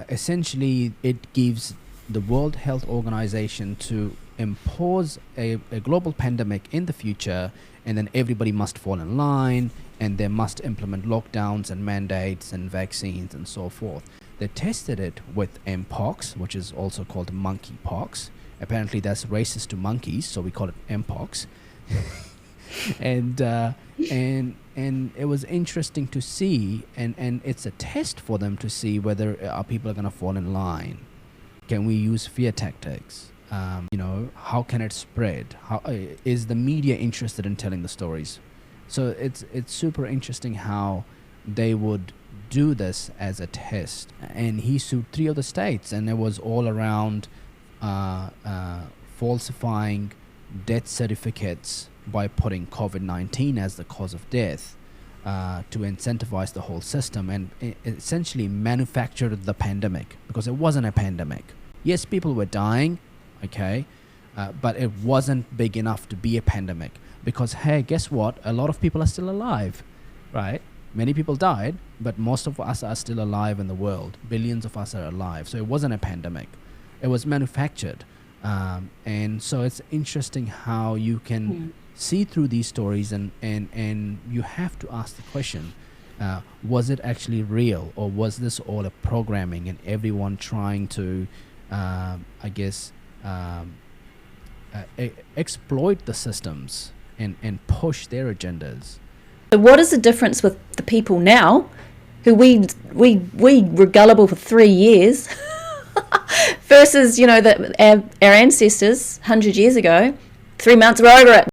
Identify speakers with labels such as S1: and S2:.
S1: essentially it gives the World Health Organization to impose a global pandemic in the future, and then everybody must fall in line, and they must implement lockdowns and mandates and vaccines and so forth. They tested it with Mpox, which is also called monkeypox. Apparently that's racist to monkeys, so we call it Mpox. and it was interesting to see, and it's a test for them to see whether our people are going to fall in line. Can we use fear tactics? How can it spread? How is the media interested in telling the stories? So it's super interesting how they would do this as a test. And he sued 3 of the states, and it was all around falsifying death certificates by putting COVID-19 as the cause of death to incentivize the whole system, and essentially manufactured the pandemic, because it wasn't a pandemic. Yes, people were dying, okay, but it wasn't big enough to be a pandemic, because hey, guess what? A lot of people are still alive, right? Many people died, but most of us are still alive in the world. Billions of us are alive. So it wasn't a pandemic. It was manufactured. And so it's interesting how you can see through these stories, and you have to ask the question, was it actually real, or was this all a programming and everyone trying to, exploit the systems and push their agendas?
S2: So what is the difference with the people now, who we were gullible for 3 years, versus our ancestors 100 years ago? 3 months, we're over it.